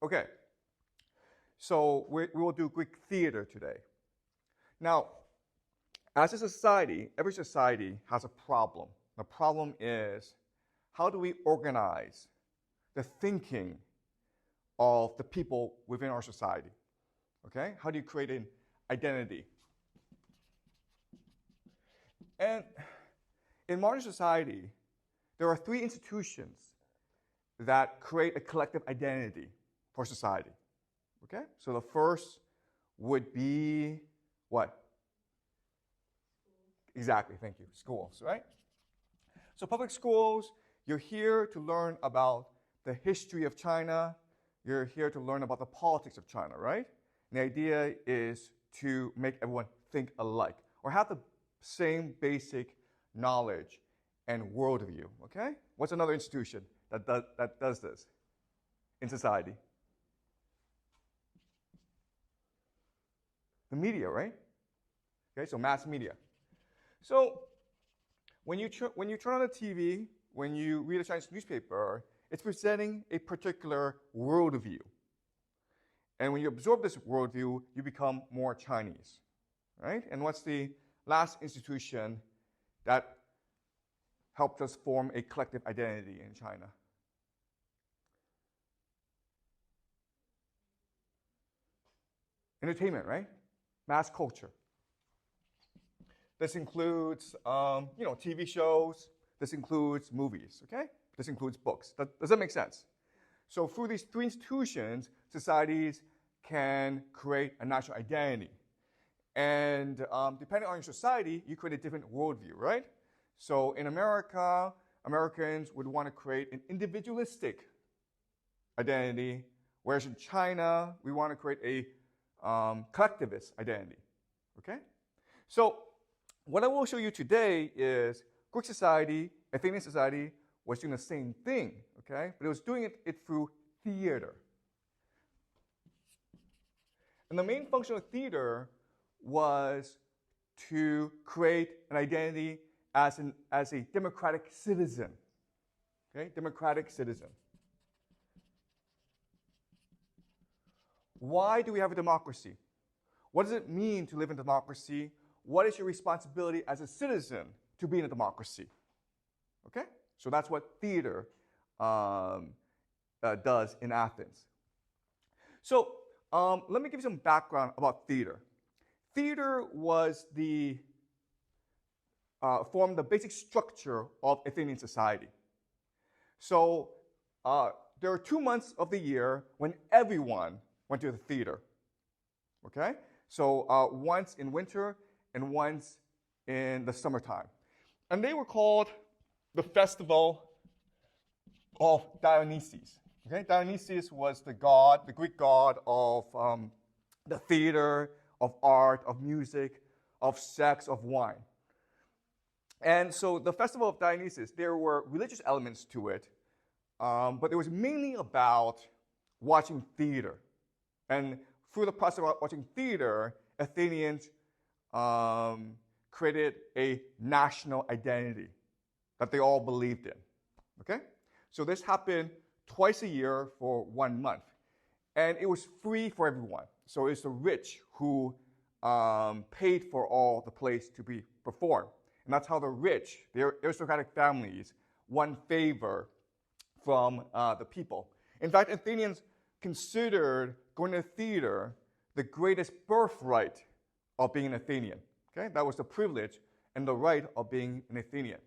Okay, so we will do Greek theater today. Now, as a society, every society has a problem. The problem is, how do we organize the thinking of the people within our society? Okay, how do you create an identity? And in modern society, there are three institutions that create a collective identity for society. Okay, so the first would be what? Exactly, thank you. Schools, right? So public schools, you're here to learn about the history of China. You're here to learn about the politics of China, right? And the idea is to make everyone think alike or have the same basic knowledge and worldview, okay? What's another institution that does this in society? The media, right? Okay, so mass media. So when you turn on the TV, when you read a Chinese newspaper, it's presenting a particular worldview. And when you absorb this worldview, you become more Chinese, right? And what's the last institution that helped us form a collective identity in China? Entertainment, right? Mass culture. This includes, TV shows. This includes movies, okay? This includes books. Does that make sense? So through these three institutions, societies can create a national identity. And depending on your society, you create a different worldview, right? So in America, Americans would want to create an individualistic identity, whereas in China, we want to create a collectivist identity, okay? So what I will show you today is Greek society, Athenian society, was doing the same thing, okay? But it was doing it through theater. And the main function of theater was to create an identity as a democratic citizen, okay? Democratic citizen. Why do we have a democracy? What does it mean to live in democracy? What is your responsibility as a citizen to be in a democracy? Okay? So that's what theater does in Athens. So let me give you some background about theater. Theater was formed the basic structure of Athenian society. So there are 2 months of the year when everyone went to the theater. Okay? So once in winter and once in the summertime. And they were called the Festival of Dionysus. Okay? Dionysus was the god, the Greek god of the theater, of art, of music, of sex, of wine. And so the Festival of Dionysus, there were religious elements to it, but it was mainly about watching theater. And through the process of watching theater, Athenians created a national identity that they all believed in. Okay? So this happened twice a year for 1 month. And it was free for everyone. So it's the rich who paid for all the plays to be performed. And that's how the rich, the aristocratic families, won favor from the people. In fact, Athenians considered going to theater the greatest birthright of being an Athenian. Okay? That was the privilege and the right of being an Athenian.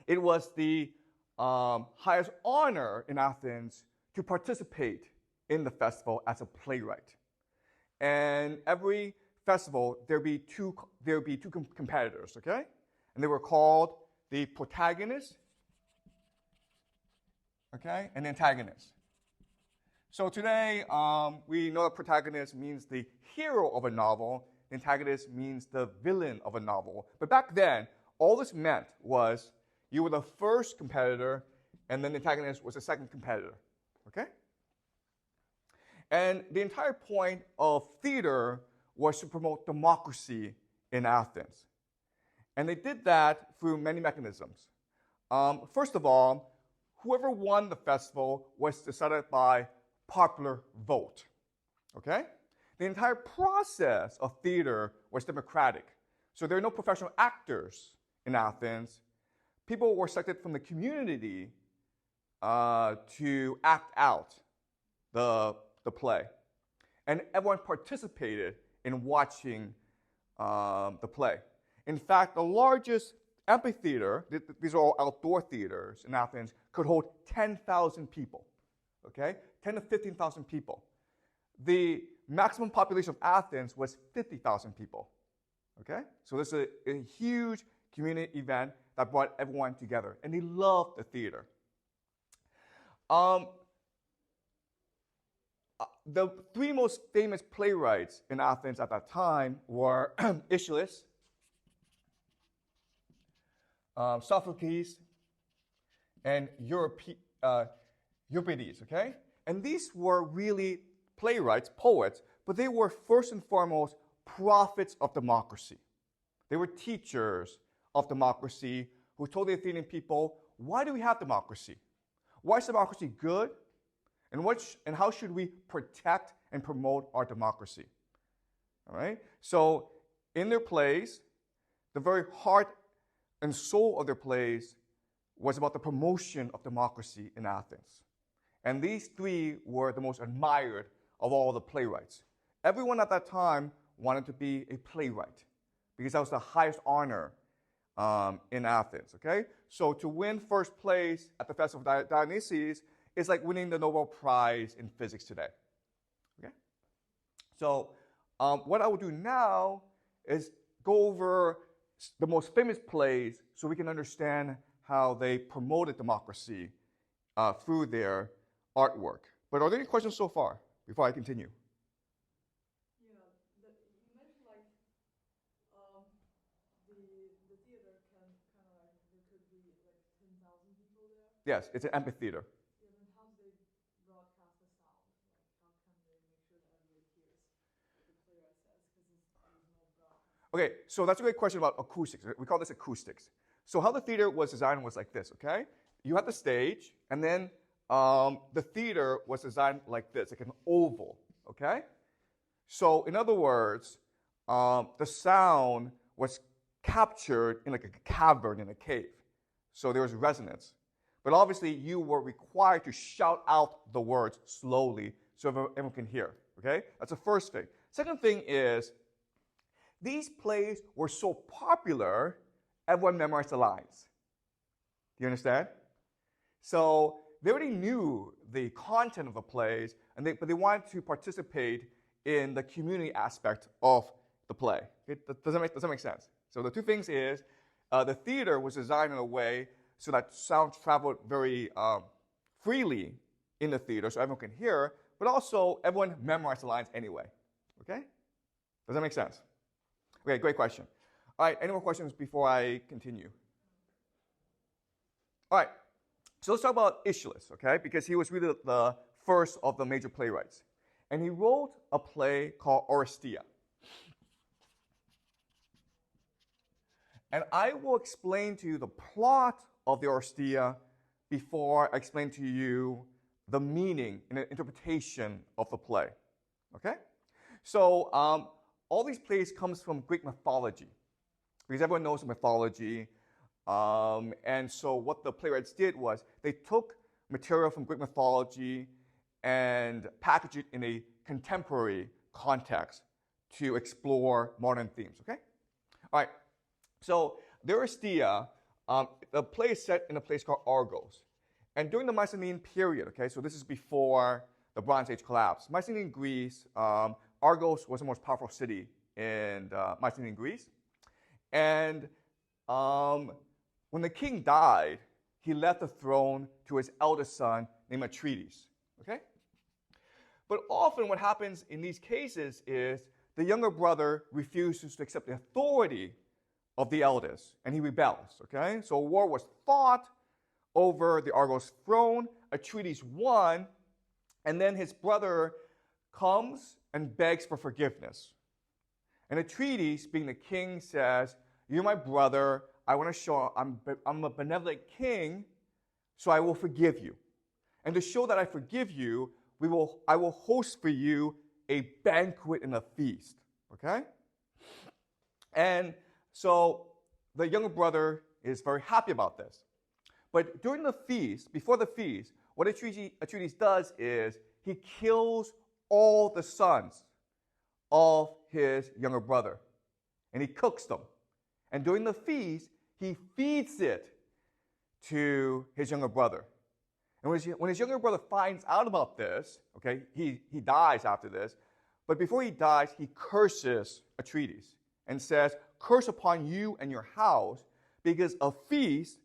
It was the highest honor in Athens to participate in the festival as a playwright. And every festival, there'd be two competitors, okay? And they were called the protagonist, okay, and the antagonist. So today, we know the protagonist means the hero of a novel. The antagonist means the villain of a novel. But back then, all this meant was you were the first competitor, and then the antagonist was the second competitor, okay? And the entire point of theater was to promote democracy in Athens. And they did that through many mechanisms. First of all, whoever won the festival was decided by popular vote. Okay? The entire process of theater was democratic. So there are no professional actors in Athens. People were selected from the community to act out the play. And everyone participated in watching the play. In fact, the largest amphitheater, these are all outdoor theaters in Athens, could hold 10,000 people. Okay? 10 to 15,000 people. The maximum population of Athens was 50,000 people. Okay? So this is a huge community event that brought everyone together. And they loved the theater. The three most famous playwrights in Athens at that time were Aeschylus, Sophocles, and Euripides, okay? And these were really playwrights, poets, but they were first and foremost prophets of democracy. They were teachers of democracy who told the Athenian people, why do we have democracy? Why is democracy good? And how should we protect and promote our democracy? All right? So in their plays, the very heart and soul of their plays was about the promotion of democracy in Athens. And these three were the most admired of all the playwrights. Everyone at that time wanted to be a playwright because that was the highest honor in Athens, okay? So to win first place at the Festival of Dionysus is like winning the Nobel Prize in physics today, okay? So what I will do now is go over the most famous plays so we can understand how they promoted democracy through their artwork. But are there any questions so far before I continue? Yeah, you mentioned like the theater can kind of like there could be like 10,000 people there. Yes, it's an amphitheater. Yeah, then how do they broadcast the sound? Like how can they make sure that everybody hears what the playwright says? Because there's no broadcast. Okay, so that's a great question about acoustics. We call this acoustics. So how the theater was designed was like this, okay? You had the stage, and then the theater was designed like this, like an oval, okay? So in other words, the sound was captured in like a cavern in a cave. So there was resonance. But obviously, you were required to shout out the words slowly so everyone can hear, okay? That's the first thing. Second thing is, these plays were so popular, everyone memorized the lines. Do you understand? So they already knew the content of the plays, but they wanted to participate in the community aspect of the play. Does that make sense? So the two things is, the theater was designed in a way so that sound traveled very freely in the theater so everyone can hear, but also everyone memorized the lines anyway. Okay? Does that make sense? Okay, great question. All right, any more questions before I continue? All right, so let's talk about Aeschylus, okay? Because he was really the first of the major playwrights. And he wrote a play called Oresteia. And I will explain to you the plot of the Oresteia before I explain to you the meaning and the interpretation of the play, okay? So all these plays comes from Greek mythology, because everyone knows mythology. And so what the playwrights did was they took material from Greek mythology and packaged it in a contemporary context to explore modern themes, okay? All right, so the Oresteia, the play is set in a place called Argos. And during the Mycenaean period, okay, so this is before the Bronze Age collapse, Mycenaean Greece, Argos was the most powerful city in Mycenaean Greece. And when the king died, he left the throne to his eldest son named Aeschylus, okay? But often what happens in these cases is the younger brother refuses to accept the authority of the eldest, and he rebels, okay? So a war was fought over the Argos throne. Aeschylus won, and then his brother comes and begs for forgiveness. And Aeschylus, being the king, says, "You're my brother. I want to show I'm a benevolent king, so I will forgive you. And to show that I forgive you, I will host for you a banquet and a feast. Okay? And so the younger brother is very happy about this. But during the feast, before the feast, what Aeschylus does is he kills all the sons of his younger brother. And he cooks them. And during the feast, he feeds it to his younger brother. And when his younger brother finds out about this, okay, he dies after this. But before he dies, he curses Aeschylus and says, "Curse upon you and your house, because a feast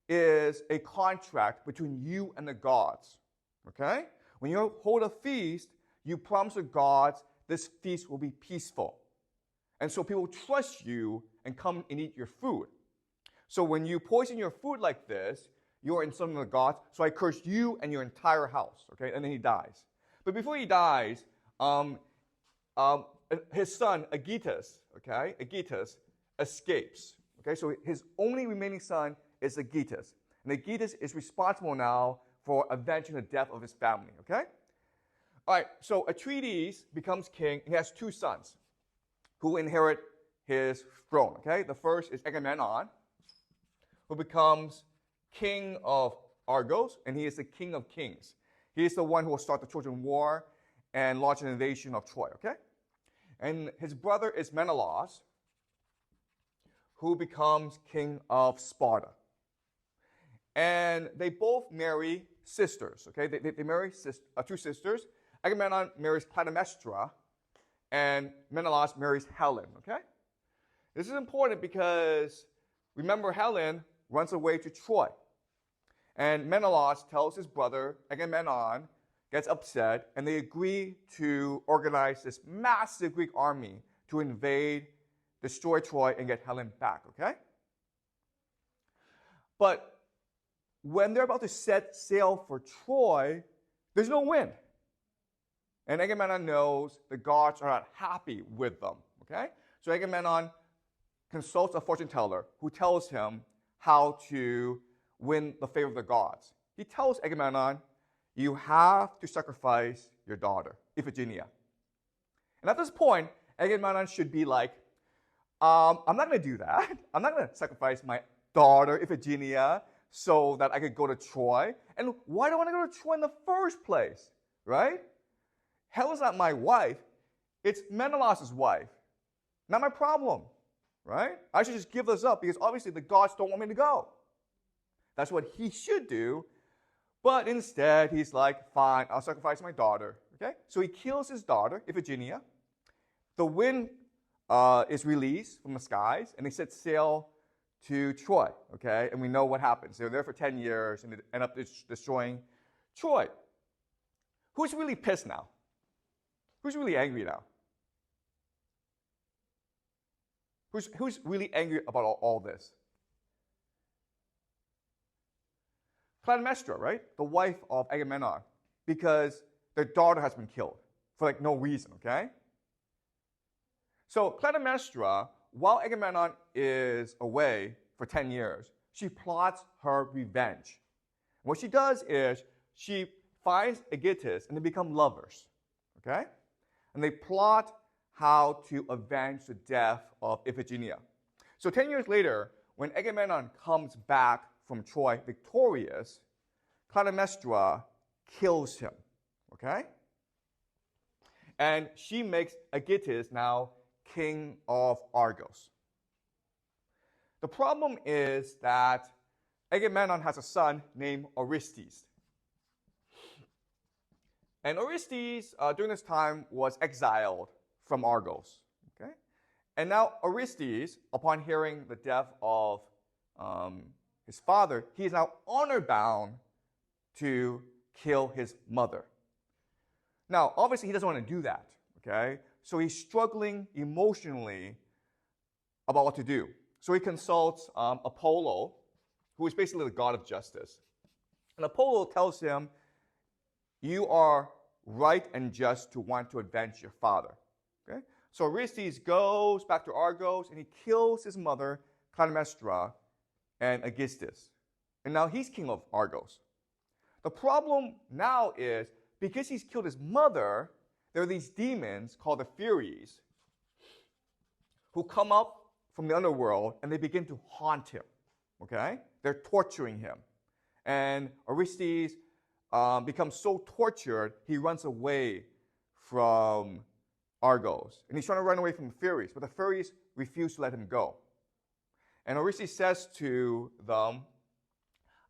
is a contract between you and the gods." Okay? When you hold a feast, you promise the gods this feast will be peaceful. And so people trust you and come and eat your food. So when you poison your food like this, you're insulting the gods. So I curse you and your entire house. Okay? And then he dies. But before he dies, his son, Aegisthus, okay? Aegisthus escapes. Okay? So his only remaining son is Aegisthus. And Aegisthus is responsible now for avenging the death of his family. Okay? All right, so Aeschylus becomes king. He has two sons who inherit his throne. Okay? The first is Agamemnon, who becomes king of Argos, and he is the king of kings. He is the one who will start the Trojan War and launch an invasion of Troy. Okay? And his brother is Menelaus, who becomes king of Sparta. And they both marry sisters. Okay? They marry two sisters. Agamemnon marries Clytemnestra, and Menelaus marries Helen. Okay? This is important because, remember, Helen runs away to Troy. And Menelaus tells his brother, Agamemnon, gets upset, and they agree to organize this massive Greek army to invade, destroy Troy, and get Helen back. Okay? But when they're about to set sail for Troy, there's no wind. And Agamemnon knows the gods are not happy with them. Okay? So Agamemnon consults a fortune teller who tells him how to win the favor of the gods. He tells Agamemnon, you have to sacrifice your daughter, Iphigenia. And at this point, Agamemnon should be like, I'm not going to do that. I'm not going to sacrifice my daughter, Iphigenia, so that I could go to Troy. And why do I want to go to Troy in the first place? Right? Helen's not my wife. It's Menelaus' wife. Not my problem. Right? I should just give this up because obviously the gods don't want me to go. That's what he should do. But instead, he's like, fine, I'll sacrifice my daughter. Okay? So he kills his daughter, Iphigenia. The wind is released from the skies, and they set sail to Troy. Okay? And we know what happens. They're there for 10 years, and they end up destroying Troy. Who's really pissed now? Who's really angry now? Who's really angry about all this? Clytemnestra, right? The wife of Agamemnon, because their daughter has been killed for like no reason, okay? So Clytemnestra, while Agamemnon is away for 10 years, she plots her revenge. What she does is she finds Aegisthus and they become lovers, okay? And they plot how to avenge the death of Iphigenia. So 10 years later, when Agamemnon comes back from Troy victorious, Clytemnestra kills him, okay? And she makes Aegisthus now king of Argos. The problem is that Agamemnon has a son named Orestes. And Orestes, during this time, was exiled from Argos, okay? And now Orestes, upon hearing the death of his father, he is now honor-bound to kill his mother. Now, obviously, he doesn't want to do that, okay? So he's struggling emotionally about what to do. So he consults Apollo, who is basically the god of justice. And Apollo tells him, you are right and just to want to avenge your father, okay? So Orestes goes back to Argos, and he kills his mother, Clytemnestra, and Aegisthus. And now he's king of Argos. The problem now is because he's killed his mother, there are these demons called the Furies who come up from the underworld and they begin to haunt him. Okay? They're torturing him. And Orestes becomes so tortured, he runs away from Argos. And he's trying to run away from the Furies, but the Furies refuse to let him go. And Orestes says to them,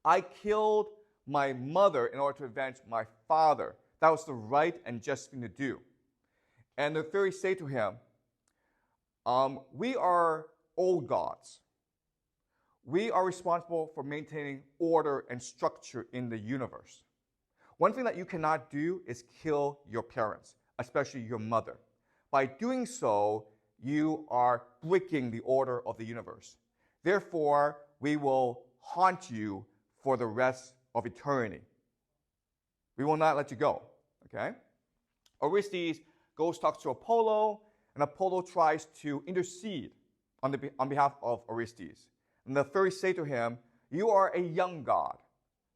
I killed my mother in order to avenge my father. That was the right and just thing to do. And the Furies say to him, we are old gods. We are responsible for maintaining order and structure in the universe. One thing that you cannot do is kill your parents, especially your mother. By doing so, you are breaking the order of the universe. Therefore, we will haunt you for the rest of eternity. We will not let you go. Okay? Orestes goes talks to Apollo, and Apollo tries to intercede on behalf of Orestes. And the Furies say to him, you are a young god.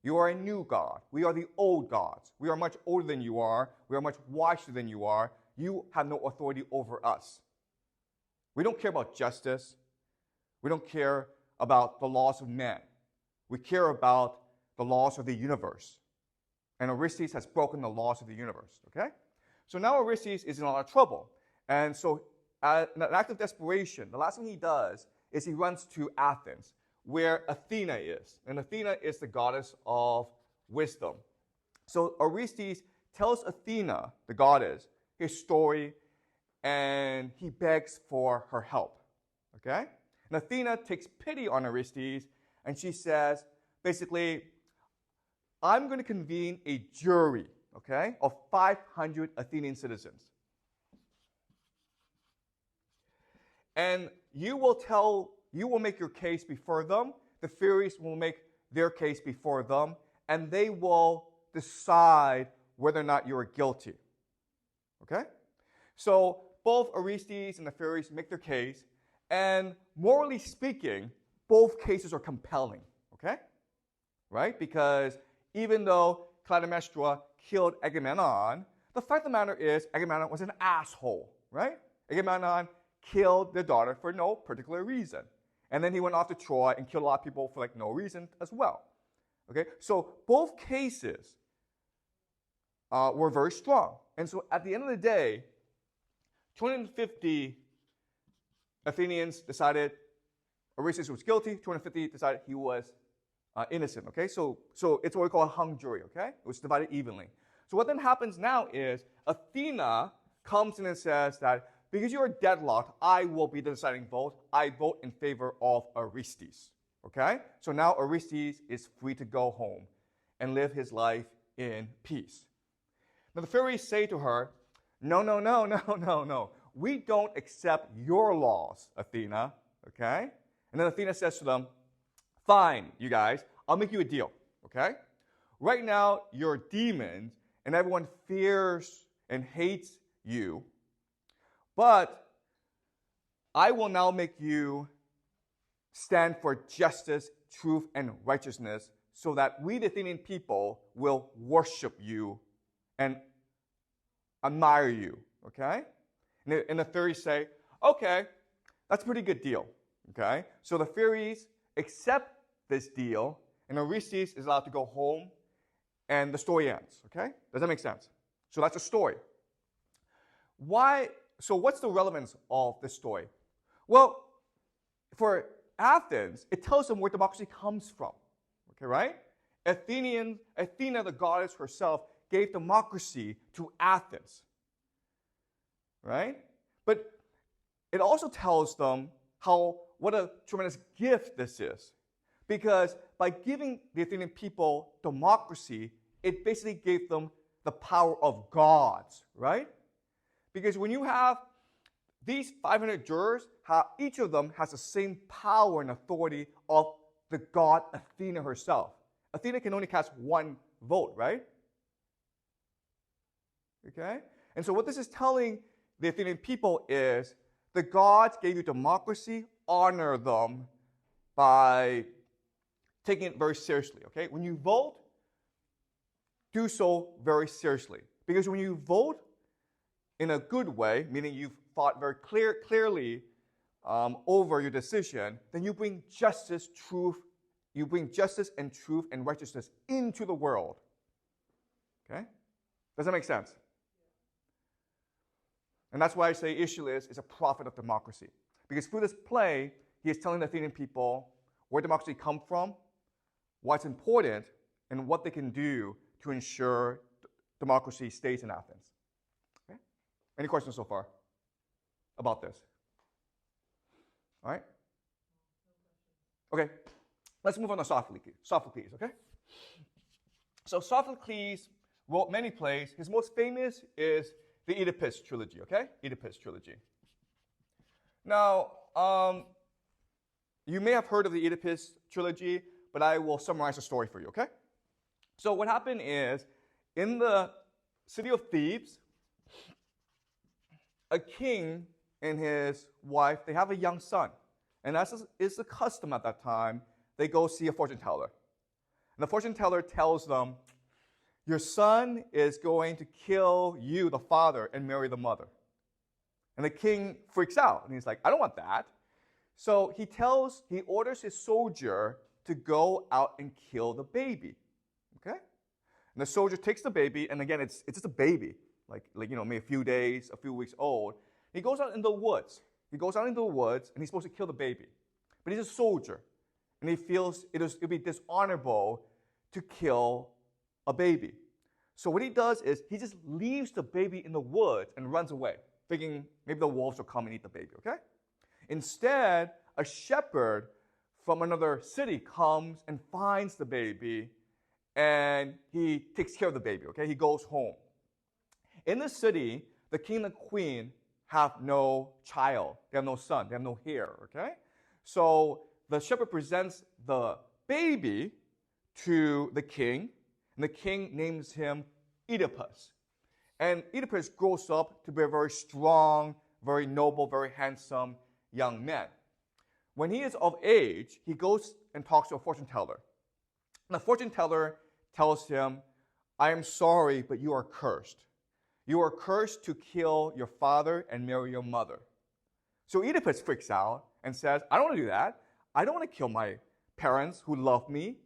You are a new god. We are the old gods. We are much older than you are. We are much wiser than you are. You have no authority over us. We don't care about justice. We don't care about the laws of men. We care about the laws of the universe. And Orestes has broken the laws of the universe. Okay? So now Orestes is in a lot of trouble. And so, in an act of desperation, the last thing he does is he runs to Athens, where Athena is. And Athena is the goddess of wisdom. So Orestes tells Athena, the goddess, his story, and he begs for her help. Okay? And Athena takes pity on Orestes, and she says, basically, I'm going to convene a jury, okay, of 500 Athenian citizens. And you will make your case before them. The Furies will make their case before them, and they will decide whether or not you are guilty. Okay? So both Orestes and the Furies make their case, and morally speaking, both cases are compelling. Okay? Right? Because even though Clytemnestra killed Agamemnon, the fact of the matter is Agamemnon was an asshole. Right? Agamemnon killed their daughter for no particular reason. And then he went off to Troy and killed a lot of people for no reason as well. Okay? So both cases were very strong. And so at the end of the day, 250 Athenians decided Orestes was guilty. 250 decided he was innocent. Okay? So it's what we call a hung jury. Okay? It was divided evenly. So what then happens now is Athena comes in and says that because you are deadlocked, I will be the deciding vote. I vote in favor of Orestes. Okay? So now Orestes is free to go home and live his life in peace. Now the Furies say to her, no. We don't accept your laws, Athena. Okay? And then Athena says to them, fine, you guys, I'll make you a deal. Okay? Right now, you're demons, and everyone fears and hates you. But I will now make you stand for justice, truth, and righteousness so that we, the Athenian people, will worship you and admire you. Okay? And the Furies say, okay, that's a pretty good deal. Okay? So the Furies accept this deal, and Orestes is allowed to go home, and the story ends. Okay? Does that make sense? So that's a story. So what's the relevance of this story? Well, for Athens, it tells them where democracy comes from. Okay, right? Athena, the goddess herself, gave democracy to Athens. Right? But it also tells them what a tremendous gift this is. Because by giving the Athenian people democracy, it basically gave them the power of gods, right? Because when you have these 500 jurors, each of them has the same power and authority of the god Athena herself. Athena can only cast one vote, right? Okay? And so what this is telling the Athenian people is the gods gave you democracy, honor them by taking it very seriously. Okay? When you vote, do so very seriously. Because when you vote in a good way, meaning you've thought very clearly over your decision, then you bring justice, truth, you bring justice and truth and righteousness into the world. Okay? Does that make sense? And that's why I say Aeschylus is a prophet of democracy. Because through this play, he is telling the Athenian people where democracy comes from, what's important, and what they can do to ensure democracy stays in Athens. Okay? Any questions so far about this? All right? Okay, let's move on to Sophocles, okay? So Sophocles wrote many plays. His most famous is the Oedipus trilogy, okay? Oedipus trilogy. Now, you may have heard of the Oedipus trilogy, but I will summarize the story for you, okay? So what happened is, in the city of Thebes, a king and his wife, they have a young son. And as is the custom at that time, they go see a fortune teller. And the fortune teller tells them, your son is going to kill you, the father, and marry the mother. And the king freaks out, and he's like, I don't want that. So he orders his soldier to go out and kill the baby. Okay? And the soldier takes the baby, and again, it's just a baby, like maybe a few days, a few weeks old. He goes out in the woods. He goes out into the woods, and he's supposed to kill the baby. But he's a soldier, and he feels it would be dishonorable to kill a baby. So what he does is he just leaves the baby in the woods and runs away, thinking maybe the wolves will come and eat the baby, okay? Instead, a shepherd from another city comes and finds the baby, and he takes care of the baby, okay? He goes home. In the city, the king and the queen have no child. They have no son. They have no heir, okay? So the shepherd presents the baby to the king, and the king names him Oedipus. And Oedipus grows up to be a very strong, very noble, very handsome young man. When he is of age, he goes and talks to a fortune teller. And the fortune teller tells him, I am sorry, but you are cursed. You are cursed to kill your father and marry your mother. So Oedipus freaks out and says, I don't want to do that. I don't want to kill my parents who love me.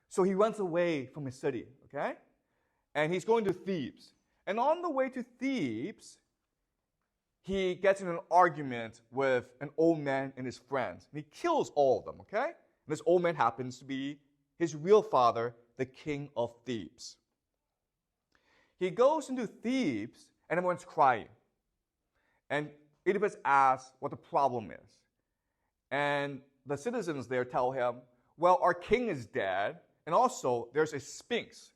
So he runs away from his city, okay? And he's going to Thebes. And on the way to Thebes, he gets in an argument with an old man and his friends. And he kills all of them, okay? And this old man happens to be his real father, the king of Thebes. He goes into Thebes, and everyone's crying. And Oedipus asks what the problem is. And the citizens there tell him, well, our king is dead, and also there's a sphinx,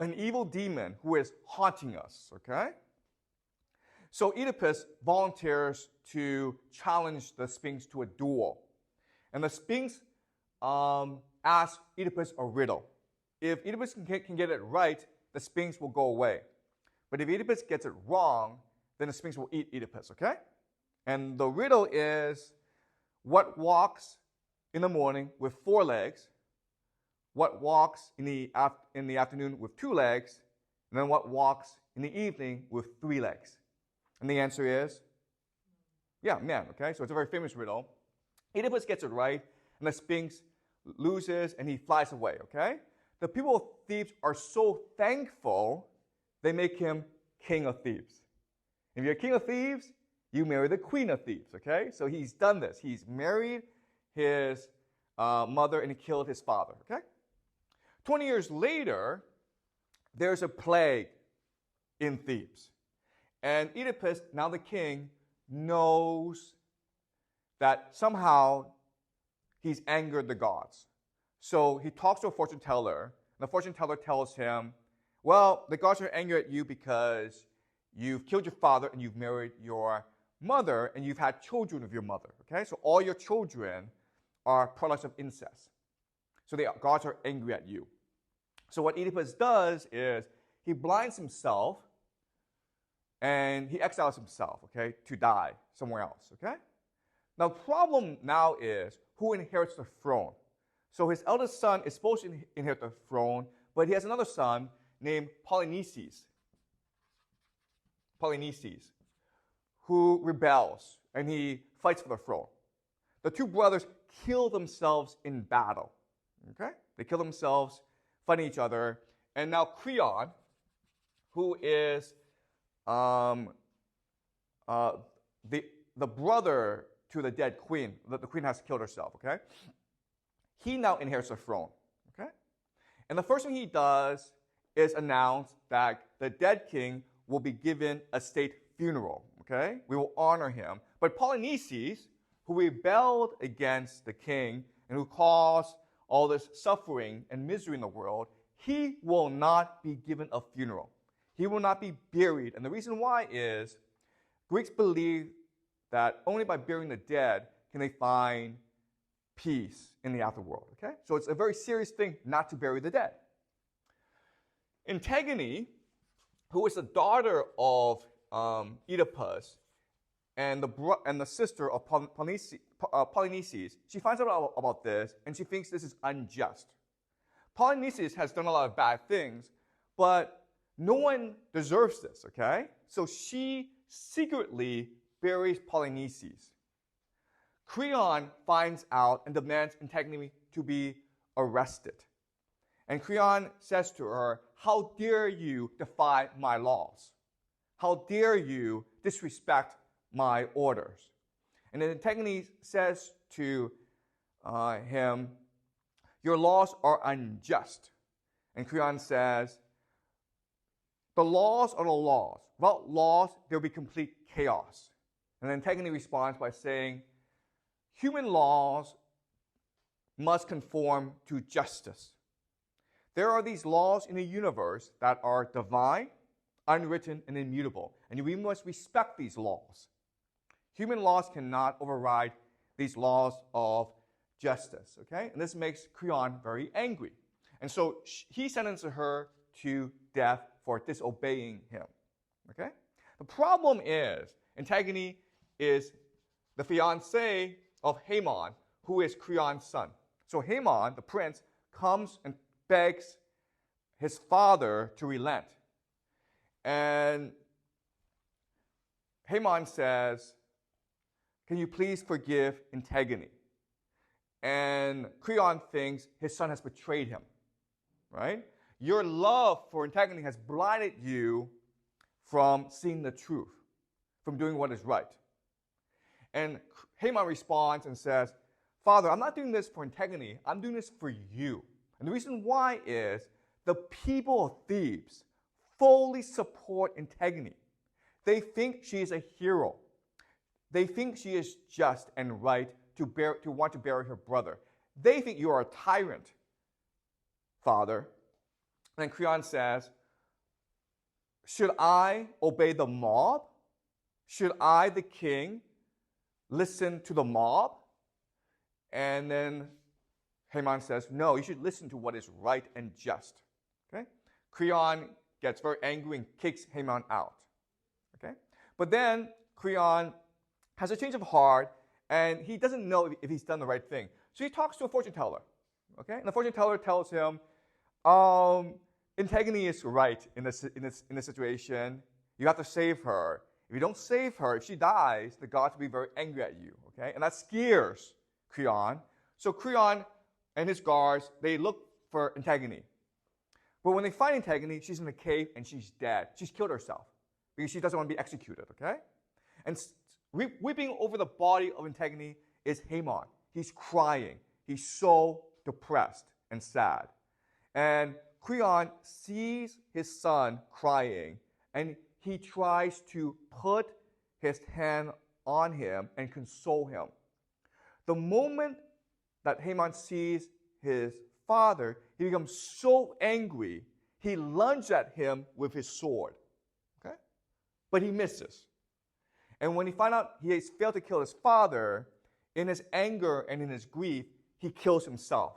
an evil demon who is haunting us, okay? So Oedipus volunteers to challenge the sphinx to a duel. And the sphinx asks Oedipus a riddle. If Oedipus can get it right, the sphinx will go away. But if Oedipus gets it wrong, then the sphinx will eat Oedipus, okay? And the riddle is, what walks in the morning with 4 legs, what walks in the afternoon with 2 legs, and then what walks in the evening with 3 legs? And the answer is, man, okay? So it's a very famous riddle. Oedipus gets it right, and the sphinx loses, and he flies away, okay? The people of Thebes are so thankful, they make him king of Thebes. If you're king of Thebes, you marry the queen of Thebes, okay? So he's done this. He's married his mother and he killed his father, okay? 20 years later, there's a plague in Thebes. And Oedipus, now the king, knows that somehow he's angered the gods. So he talks to a fortune teller, and the fortune teller tells him, well, the gods are angry at you because you've killed your father and you've married your mother and you've had children with your mother, okay? So all your children are products of incest. So the gods are angry at you. So what Oedipus does is he blinds himself and he exiles himself, okay, to die somewhere else, okay? Now the problem now is who inherits the throne. So his eldest son is supposed to inherit the throne, but he has another son named Polynices, who rebels, and he fights for the throne. The two brothers kill themselves in battle. Okay? They kill themselves fighting each other. And now Creon, who is the brother to the dead queen, the queen has killed herself, okay? He now inherits the throne, okay? And the first thing he does is announce that the dead king will be given a state funeral, okay? We will honor him. But Polynices, who rebelled against the king and who caused all this suffering and misery in the world, he will not be given a funeral. He will not be buried. And the reason why is Greeks believe that only by burying the dead can they find peace in the afterworld, okay? So it's a very serious thing not to bury the dead. Antigone, who is the daughter of Oedipus and the sister of Polynices, she finds out about this, and she thinks this is unjust. Polynices has done a lot of bad things, but no one deserves this, okay? So she secretly buries Polynices. Creon finds out and demands Antigone to be arrested. And Creon says to her, "How dare you defy my laws? How dare you disrespect my orders?" And then Antigone says to him, "Your laws are unjust." And Creon says, "The laws are the laws. Without laws, there will be complete chaos." And then Antigone responds by saying, "Human laws must conform to justice. There are these laws in the universe that are divine, unwritten, and immutable, and we must respect these laws. Human laws cannot override these laws of justice." Okay? And this makes Creon very angry. And so he sentences her to death for disobeying him. Okay? The problem is Antigone is the fiancée of Haemon, who is Creon's son. So Haemon, the prince, comes and begs his father to relent. And Haemon says, "Can you please forgive Antigone?" And Creon thinks his son has betrayed him, right? Your love for Antigone has blinded you from seeing the truth, from doing what is right. And Haemon responds and says, "Father, I'm not doing this for Antigone, I'm doing this for you." And the reason why is the people of Thebes fully support Antigone. They think she is a hero. They think she is just and right to want to bury her brother. They think you are a tyrant, Father. And Creon says, "Should I obey the mob? Should I, the king, listen to the mob?" And then Haemon says, "No, you should listen to what is right and just." Okay? Creon gets very angry and kicks Haemon out. Okay? But then Creon has a change of heart, and he doesn't know if he's done the right thing. So he talks to a fortune teller. Okay? And the fortune teller tells him, Antigone is right in this situation. You have to save her. If you don't save her, if she dies, the gods will be very angry at you. Okay? And that scares Creon. So Creon and his guards, they look for Antigone. But when they find Antigone, she's in a cave and she's dead. She's killed herself because she doesn't want to be executed. Okay? And weeping over the body of Antigone is Haemon. He's crying. He's so depressed and sad. And Creon sees his son crying, and he tries to put his hand on him and console him. The moment that Haemon sees his father, he becomes so angry, he lunges at him with his sword. Okay? But he misses. And when he finds out he has failed to kill his father, in his anger and in his grief, he kills himself.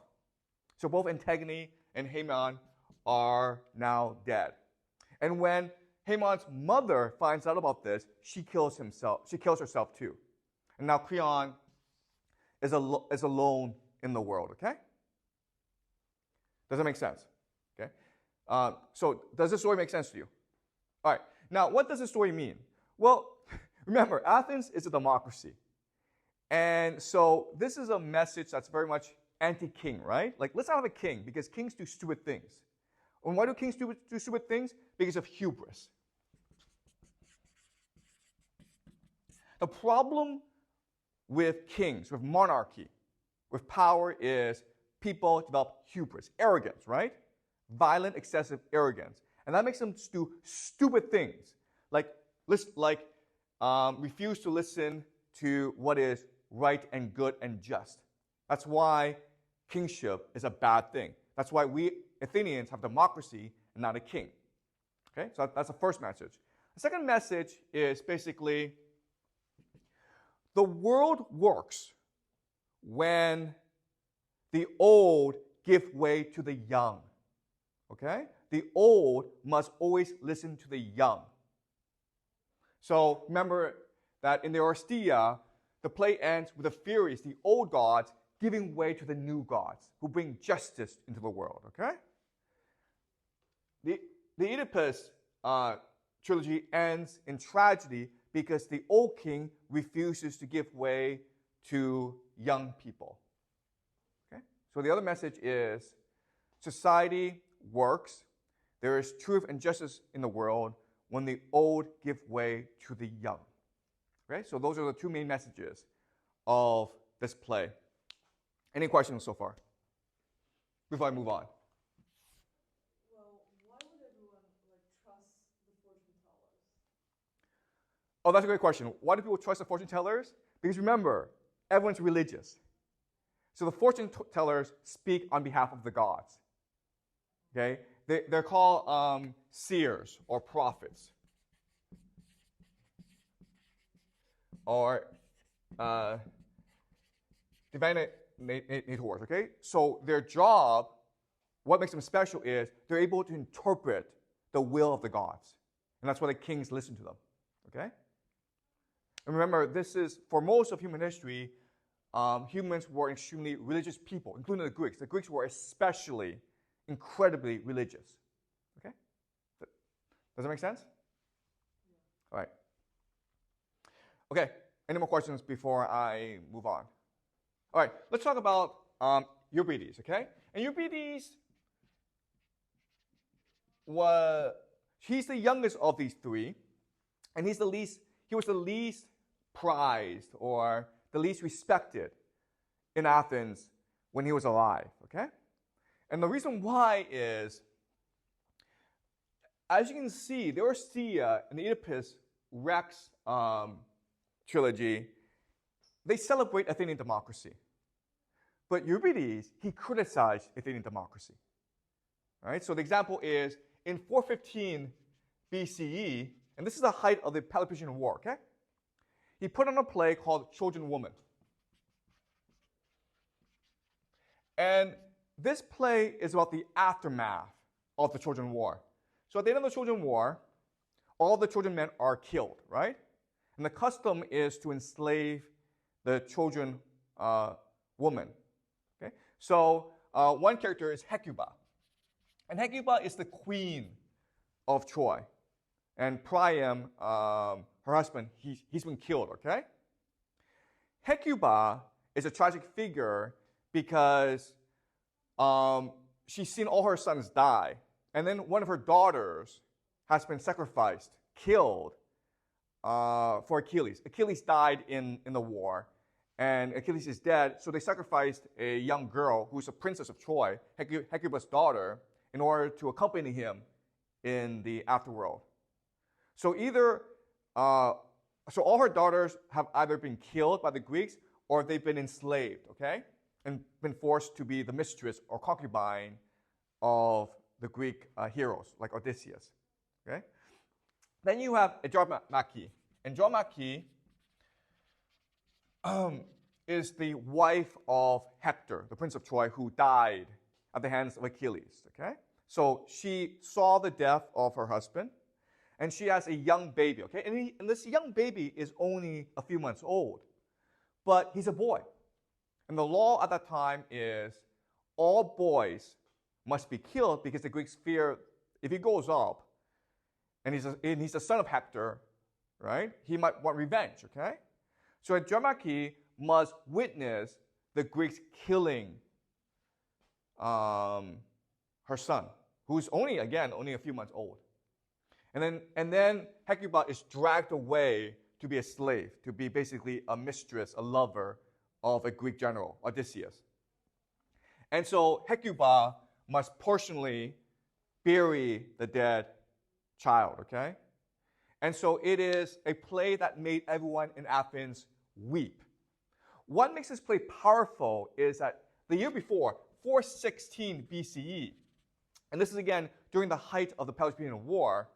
So both Antigone and Haemon are now dead. And when Haemon's mother finds out about this, she kills herself too. And now Creon is alone in the world, okay? Does that make sense? Okay? So does this story make sense to you? All right. Now, what does this story mean? Well, remember, Athens is a democracy. And so this is a message that's very much anti-king, right? Like, let's not have a king because kings do stupid things. And why do kings do stupid things? Because of hubris. The problem with kings, with monarchy, with power is people develop hubris, arrogance, right? Violent, excessive arrogance. And that makes them do stupid things, like refuse to listen to what is right and good and just. That's why kingship is a bad thing. That's why we Athenians have democracy and not a king. Okay, so that's the first message. The second message is basically the world works when the old give way to the young. Okay? The old must always listen to the young. So remember that in the Oresteia, the play ends with the Furies, the old gods, giving way to the new gods who bring justice into the world. Okay? The Oedipus trilogy ends in tragedy because the old king refuses to give way to young people. Okay? So the other message is society works. There is truth and justice in the world when the old give way to the young. Okay? So those are the two main messages of this play. Any questions so far before I move on? Well, why would everyone trust the fortune tellers? Oh, that's a great question. Why do people trust the fortune tellers? Because remember, everyone's religious. So the fortune tellers speak on behalf of the gods. Okay? They're called seers or prophets. Or divinators, okay? So their job, what makes them special is they're able to interpret the will of the gods. And that's why the kings listen to them, okay? And remember, this is, for most of human history, humans were extremely religious people, including the Greeks. The Greeks were especially incredibly religious, okay? Does that make sense? Yeah. All right. Okay, any more questions before I move on? All right, let's talk about Euripides, okay? And Euripides he's the youngest of these three, and he was the least prized or the least respected in Athens when he was alive, okay? And the reason why is, as you can see, the Oresteia and the Oedipus Rex trilogy, they celebrate Athenian democracy. But Euripides, he criticized Athenian democracy. All right, so the example is in 415 BCE, and this is the height of the Peloponnesian War, okay? He put on a play called Trojan Woman. And this play is about the aftermath of the Trojan War. So at the end of the Trojan War, all the Trojan men are killed, right? And the custom is to enslave the Trojan woman. Okay? So one character is Hecuba. And Hecuba is the queen of Troy. And Priam, her husband, he's been killed, okay? Hecuba is a tragic figure because she's seen all her sons die. And then one of her daughters has been sacrificed, killed for Achilles. Achilles died in the war, and Achilles is dead, so they sacrificed a young girl who's a princess of Troy, Hecuba's daughter, in order to accompany him in the afterworld. So so all her daughters have either been killed by the Greeks or they've been enslaved, okay? And been forced to be the mistress or concubine of the Greek heroes, like Odysseus, okay? Then you have Andromache. Andromache is the wife of Hector, the prince of Troy, who died at the hands of Achilles, okay? So she saw the death of her husband, and she has a young baby, okay? And this young baby is only a few months old, but he's a boy. And the law at that time is all boys must be killed because the Greeks fear if he goes up and he's the son of Hector, right, he might want revenge, okay? So Andromache must witness the Greeks killing her son, who's only a few months old. And then Hecuba is dragged away to be a slave, to be basically a mistress, a lover of a Greek general, Odysseus. And so Hecuba must personally bury the dead child, okay? And so it is a play that made everyone in Athens weep. What makes this play powerful is that the year before, 416 BCE, and this is again during the height of the Peloponnesian War,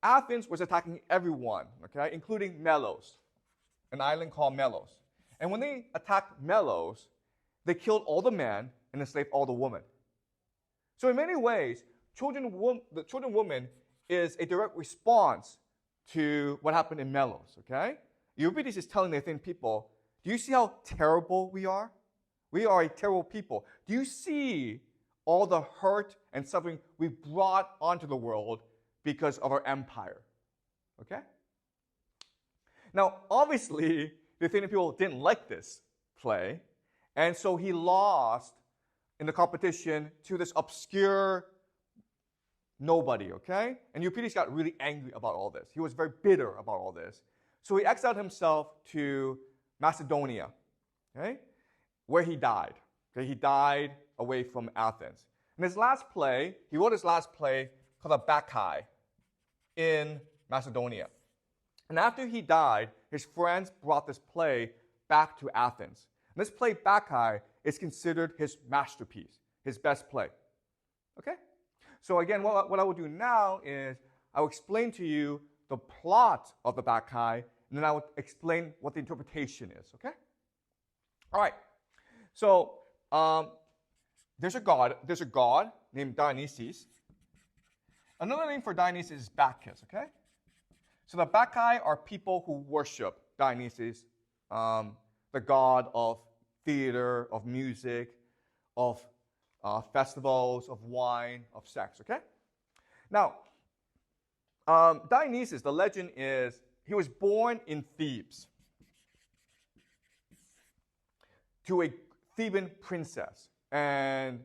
Athens was attacking everyone, okay, including Melos, an island called Melos. And when they attacked Melos, they killed all the men and enslaved all the women. So in many ways, the children woman is a direct response to what happened in Melos, okay? Euripides is telling the Athenian people, do you see how terrible we are? We are a terrible people. Do you see all the hurt and suffering we brought onto the world because of our empire? Okay? Now, obviously, the Athenian people didn't like this play, and so he lost in the competition to this obscure nobody, okay? And Euripides got really angry about all this. He was very bitter about all this. So he exiled himself to Macedonia, okay, where he died. Okay? He died away from Athens. And his last play, he wrote his last play called the Bacchae in Macedonia. And after he died, his friends brought this play back to Athens. And this play, Bacchae, is considered his masterpiece, his best play. Okay? So again, what I will do now is I will explain to you the plot of the Bacchae, and then I will explain what the interpretation is. Okay? All right. So there's a god named Dionysus. Another name for Dionysus is Bacchus. Okay? So the Bacchae are people who worship Dionysus, the god of theater, of music, of festivals, of wine, of sex, okay? Now, Dionysus, the legend is, he was born in Thebes to a Theban princess. And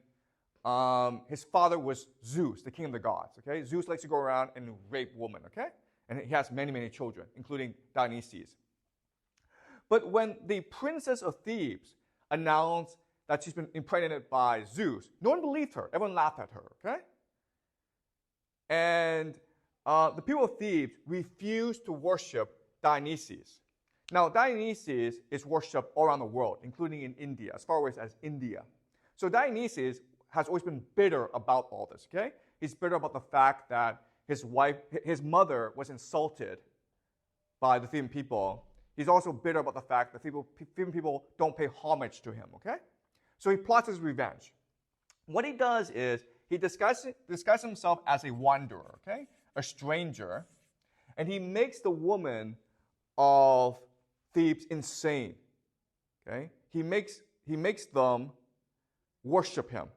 his father was Zeus, the king of the gods, okay? Zeus likes to go around and rape women, okay? And he has many, many children, including Dionysus. But when the princess of Thebes announced that she's been impregnated by Zeus, no one believed her. Everyone laughed at her, okay? And the people of Thebes refused to worship Dionysus. Now, Dionysus is worshipped all around the world, including in India, as far away as India. So Dionysus has always been bitter about all this, okay? He's bitter about the fact that his mother was insulted by the Theban people. He's also bitter about the fact that Theban people don't pay homage to him, okay? So he plots his revenge. What he does is he disguises himself as a wanderer, okay? A stranger, and he makes the woman of Thebes insane, okay? He makes them worship him.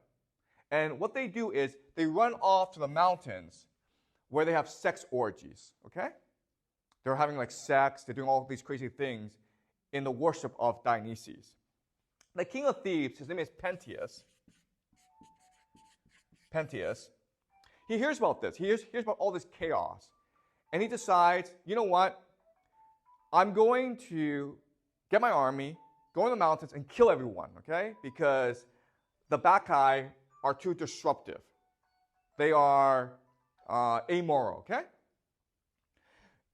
And what they do is they run off to the mountains where they have sex orgies, okay? They're having like sex, they're doing all these crazy things in the worship of Dionysus. The king of Thebes, his name is Pentheus. He hears about this. He hears about all this chaos. And he decides, you know what? I'm going to get my army, go in the mountains, and kill everyone, okay? Because the Bacchae are too disruptive. They are amoral, okay?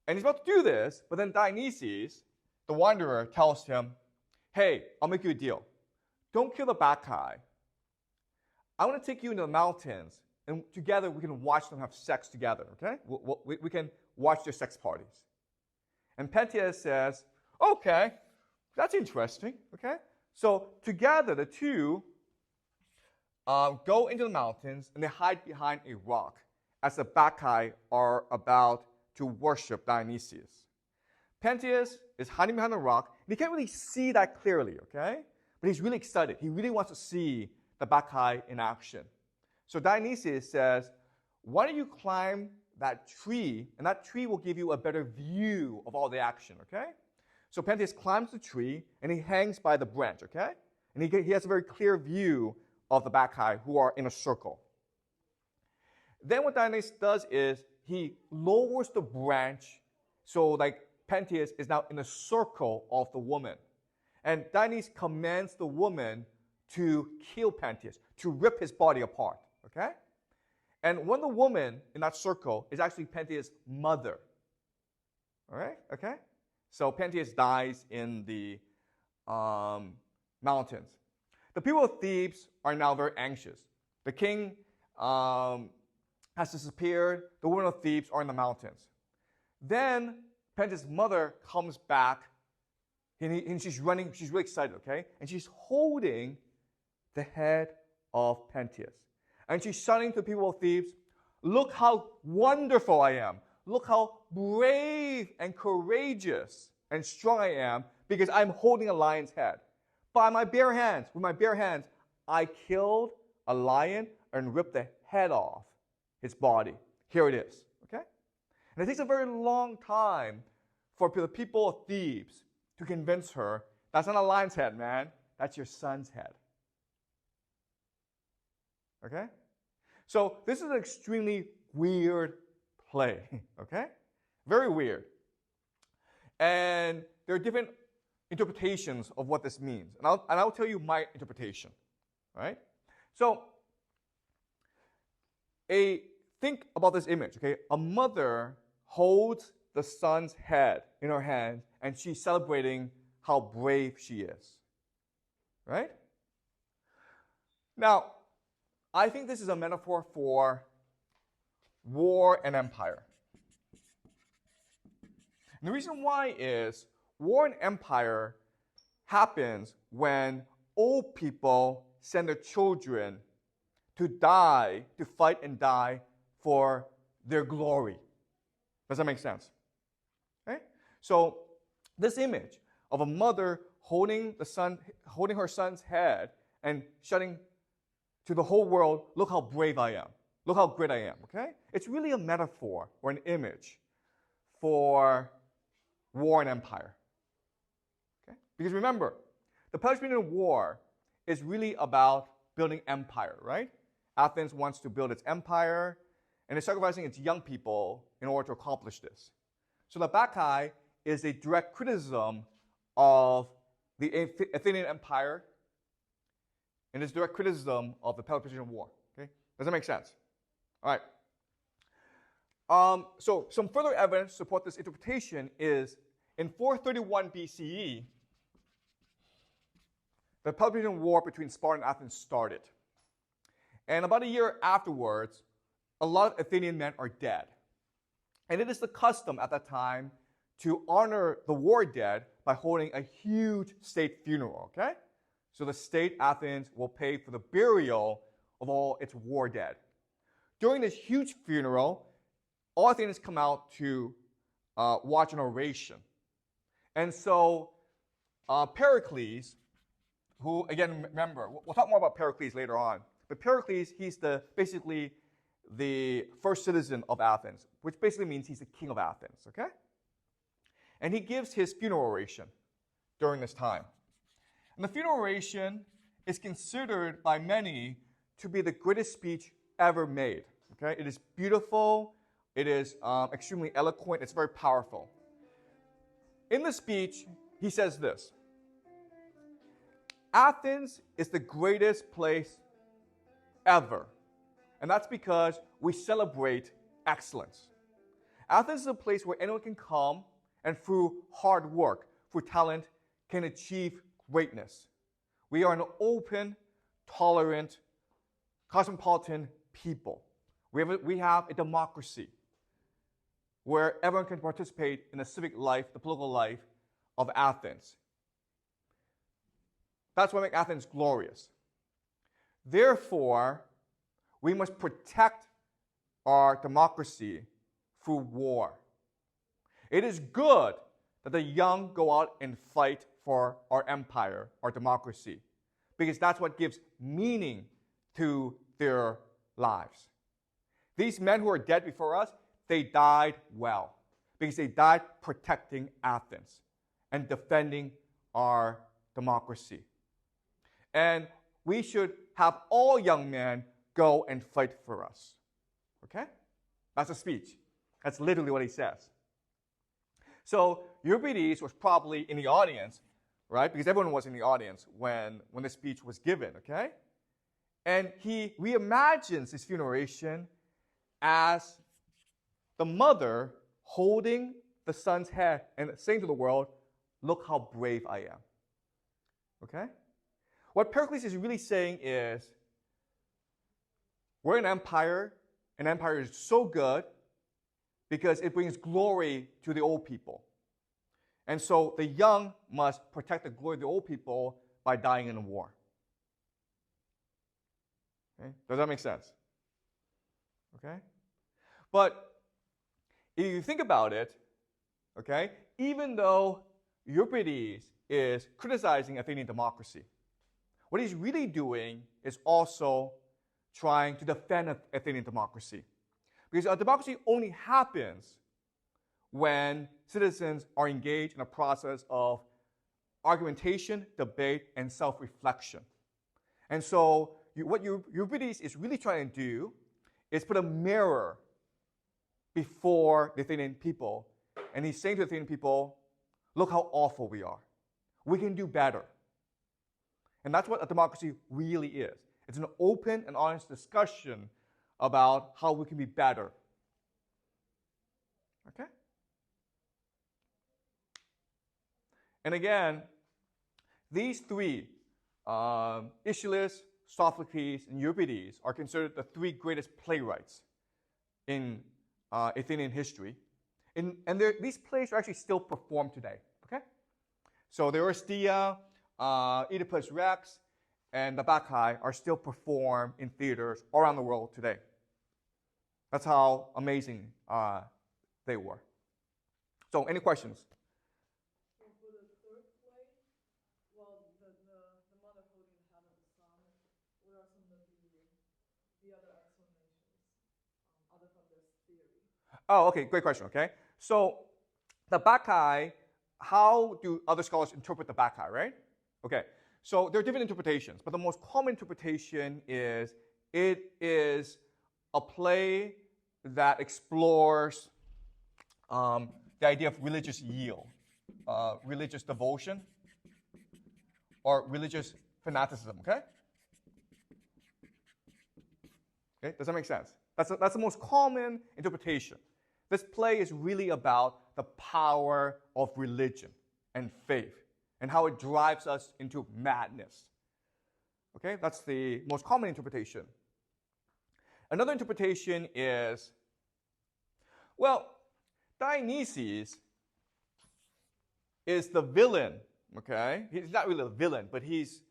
And he's about to do this, but then Dionysus, the wanderer, tells him, hey, I'll make you a deal. Don't kill the Bacchae. I want to take you into the mountains, and together we can watch them have sex together, okay? We can watch their sex parties. And Pentheus says, okay, that's interesting, okay? So together, the two go into the mountains, and they hide behind a rock as the Bacchae are about to worship Dionysus. Pentheus is hiding behind the rock, and he can't really see that clearly, okay? But he's really excited. He really wants to see the Bacchae in action. So Dionysus says, why don't you climb that tree, and that tree will give you a better view of all the action, okay? So Pentheus climbs the tree, and he hangs by the branch, okay? And he has a very clear view of the Bacchae who are in a circle. Then what Dionysus does is he lowers the branch so like Pentheus is now in the circle of the woman. And Dionysus commands the woman to kill Pentheus, to rip his body apart, okay? And one of the women in that circle is actually Pentheus' mother. All right, okay? So Pentheus dies in the mountains. The people of Thebes are now very anxious. The king has disappeared. The women of Thebes are in the mountains. Then Pentheus' mother comes back, and she's running. She's really excited, okay? And she's holding the head of Pentheus. And she's shouting to the people of Thebes, look how wonderful I am. Look how brave and courageous and strong I am because I'm holding a lion's head. By my bare hands, with my bare hands, I killed a lion and ripped the head off his body. Here it is, okay? And it takes a very long time for the people of Thebes to convince her, that's not a lion's head, man. That's your son's head. Okay? So this is an extremely weird play, okay? Very weird. And there are different interpretations of what this means. And I'll tell you my interpretation, all right? So think about this image, okay? A mother holds the son's head in her hand, and she's celebrating how brave she is, right? Now, I think this is a metaphor for war and empire. And the reason why is war and empire happens when old people send their children to die, to fight and die for their glory. Does that make sense? Okay? So this image of a mother holding her son's head and shouting to the whole world, look how brave I am. Look how great I am, okay? It's really a metaphor or an image for war and empire. Okay? Because remember, the Peloponnesian War is really about building empire, right? Athens wants to build its empire, and it's sacrificing its young people in order to accomplish this. So the Bacchae is a direct criticism of the Athenian Empire, and it's direct criticism of the Peloponnesian War. Okay? Does that make sense? All right. So some further evidence to support this interpretation is in 431 BCE, the Peloponnesian War between Sparta and Athens started. And about a year afterwards, a lot of Athenian men are dead. And it is the custom at that time to honor the war dead by holding a huge state funeral, okay? So the state, Athens, will pay for the burial of all its war dead. During this huge funeral, all Athenians come out to watch an oration. And so Pericles, who, again, remember, we'll talk more about Pericles later on, but Pericles, he's basically the first citizen of Athens, which basically means he's the king of Athens, okay? And he gives his funeral oration during this time. And the funeral oration is considered by many to be the greatest speech ever made, okay? It is beautiful, it is extremely eloquent, it's very powerful. In the speech, he says this: Athens is the greatest place ever. And that's because we celebrate excellence. Athens is a place where anyone can come and through hard work, through talent, can achieve greatness. We are an open, tolerant, cosmopolitan people. We have a democracy where everyone can participate in the civic life, the political life of Athens. That's what makes Athens glorious. Therefore, we must protect our democracy through war. It is good that the young go out and fight for our empire, our democracy, because that's what gives meaning to their lives. these men who are dead before us, they died well because they died protecting Athens and defending our democracy. And we should have all young men go and fight for us. Okay? That's a speech. That's literally what he says. So Euripides was probably in the audience, right? Because everyone was in the audience when this speech was given, okay? And he reimagines his funeral oration as the mother holding the son's head and saying to the world, look how brave I am. Okay? What Pericles is really saying is, we're an empire. An empire is so good because it brings glory to the old people. And so the young must protect the glory of the old people by dying in a war. Okay? Does that make sense? Okay? But if you think about it, okay, even though Euripides is criticizing Athenian democracy, what he's really doing is also trying to defend Athenian democracy. Because a democracy only happens when citizens are engaged in a process of argumentation, debate, and self-reflection. And so what Euripides is really trying to do is put a mirror before the Athenian people. And he's saying to the Athenian people, look how awful we are. We can do better. And that's what a democracy really is. It's an open and honest discussion about how we can be better. Okay? And again, these three, Aeschylus, Sophocles, and Euripides, are considered the three greatest playwrights in Athenian history. And these plays are actually still performed today. Okay? So the Oresteia, Oedipus Rex, and the Bacchae are still performed in theaters all around the world today. That's how amazing they were. So, any questions? So for the third play, well, the mother holding the head of the son, what are some of the other explanations other from this theory? Oh, okay, great question, okay? So, the Bacchae, how do other scholars interpret the Bacchae, right? Okay, so there are different interpretations, but the most common interpretation is it is a play that explores the idea of religious yield, religious devotion, or religious fanaticism, okay? Okay, does that make sense? That's the most common interpretation. This play is really about the power of religion and faith and how it drives us into madness. Okay, that's the most common interpretation. Another interpretation is, well, Dionysus is the villain, okay? He's not really the villain, but he's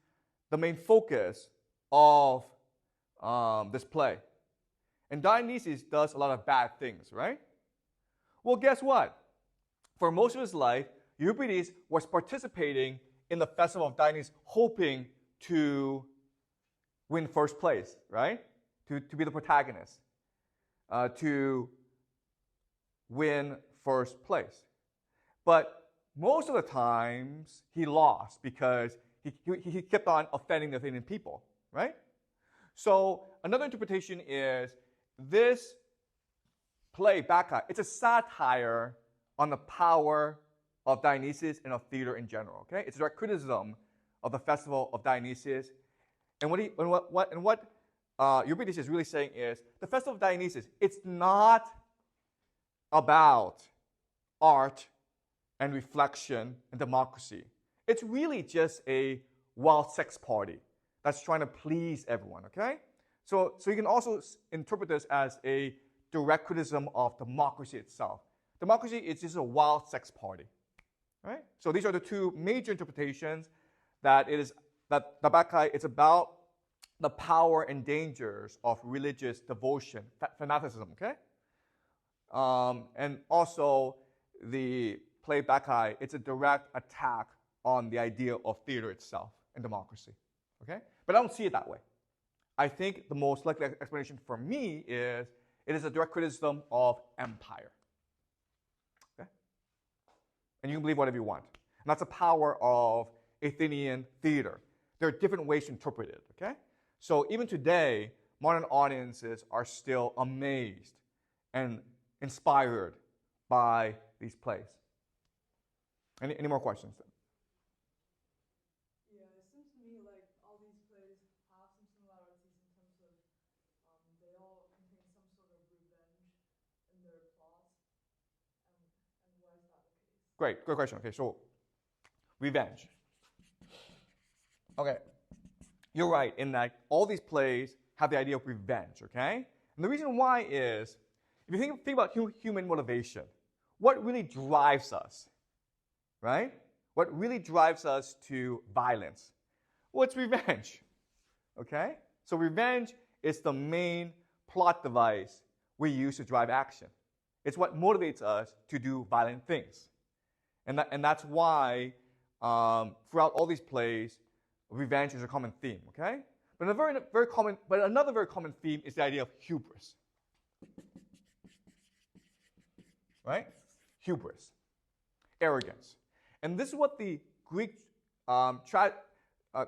the main focus of this play. And Dionysus does a lot of bad things, right? Well, guess what? For most of his life, Euripides was participating in the festival of Dionysus, hoping to win first place, right? To be the protagonist, to win first place. But most of the times, he lost because he kept on offending the Athenian people, right? So another interpretation is this play, Bacchae, it's a satire on the power of Dionysus and of theater in general. Okay, it's a direct criticism of the festival of Dionysus, and what Euripides is really saying is the festival of Dionysus. It's not about art and reflection and democracy. It's really just a wild sex party that's trying to please everyone. Okay, so you can also interpret this as a direct criticism of democracy itself. Democracy is just a wild sex party. Right? So these are the two major interpretations that the Bacchae, it's about the power and dangers of religious devotion, fanaticism, okay? And also the play Bacchae, it's a direct attack on the idea of theater itself and democracy, okay? But I don't see it that way. I think the most likely explanation for me is It is a direct criticism of empire. Okay? And you can believe whatever you want. And that's the power of Athenian theater. There are different ways to interpret it. Okay? So even today, modern audiences are still amazed and inspired by these plays. Any more questions then? Yeah, it seems to me like all these plays have some similarities in terms of they all contain some sort of revenge in their plots. And why is that the case? Great, good question. Okay, so revenge. Okay, you're right in that all these plays have the idea of revenge, okay? And the reason why is, if you think about human motivation, what really drives us, right? What really drives us to violence? Well, it's revenge, okay? So revenge is the main plot device we use to drive action. It's what motivates us to do violent things. And that's why throughout all these plays, revenge is a common theme, okay? But another very common theme is the idea of hubris. Right? Hubris. Arrogance. And this is what the Greek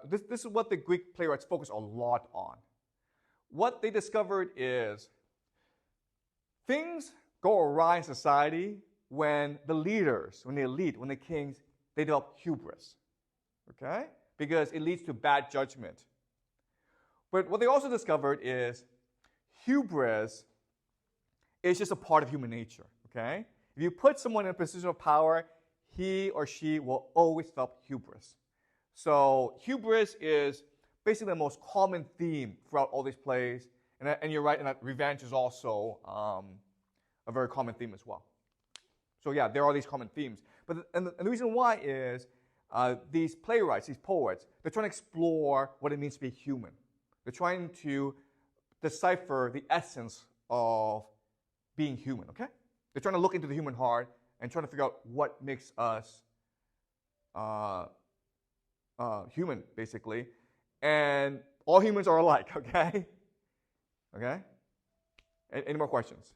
this is what the Greek playwrights focus a lot on. What they discovered is things go awry in society when the leaders, when the elite, when the kings, they develop hubris. Okay? Because it leads to bad judgment. But what they also discovered is hubris is just a part of human nature. Okay? If you put someone in a position of power, he or she will always develop hubris. So hubris is basically the most common theme throughout all these plays. And you're right in that revenge is also a very common theme as well. So yeah, there are these common themes. But the reason why is these playwrights, these poets, they're trying to explore what it means to be human. They're trying to decipher the essence of being human, okay? They're trying to look into the human heart and trying to figure out what makes us human, basically. And all humans are alike, okay? Okay? Any more questions?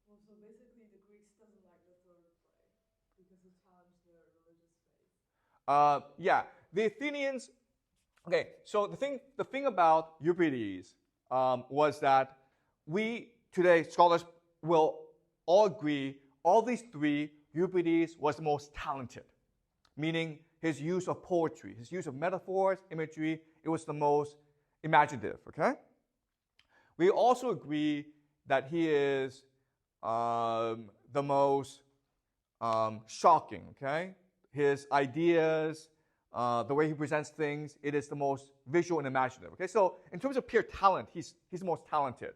Well, so basically the Greeks doesn't like the third play because it challenged their religious faith. Yeah, the Athenians. Okay, so the thing about Euripides was that today scholars will all agree, all these three, Euripides was the most talented, meaning his use of poetry, his use of metaphors, imagery, it was the most imaginative, okay? We also agree that he is the most shocking, okay? His ideas, the way he presents things, it is the most visual and imaginative, okay? So in terms of pure talent, he's the most talented.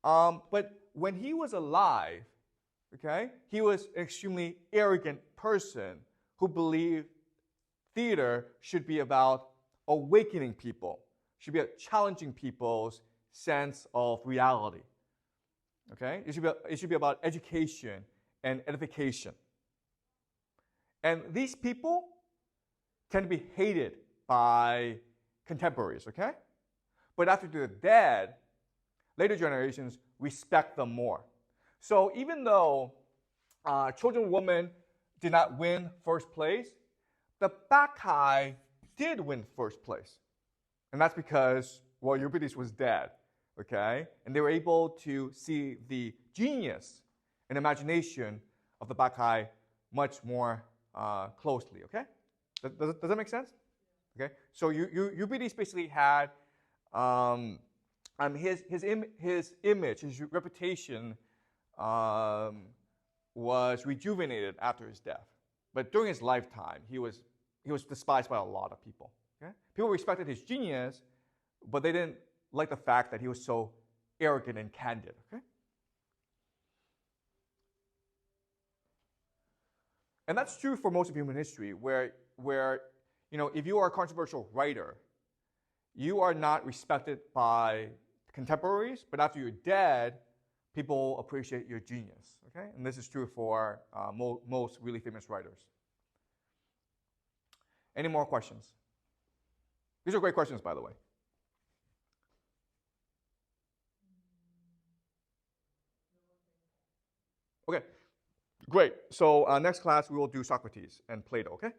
But when he was alive, okay, he was an extremely arrogant person who believed theater should be about awakening people, should be about challenging people's sense of reality. Okay? It should be about education and edification. And these people tend to be hated by contemporaries, okay? But after they're dead, later generations respect them more. So even though children and women did not win first place, the Bacchae did win first place. And that's because, well, Euripides was dead, okay? And they were able to see the genius and imagination of the Bacchae much more closely, okay? Does that make sense? Okay? So Euripides basically had his image, his reputation was rejuvenated after his death. But during his lifetime, he was despised by a lot of people. Okay? People respected his genius, but they didn't like the fact that he was so arrogant and candid. Okay? And that's true for most of human history, where if you are a controversial writer, you are not respected by contemporaries, but after you're dead, people appreciate your genius. Okay? And this is true for most really famous writers. Any more questions? These are great questions, by the way. Okay, great. So next class we will do Socrates and Plato, okay?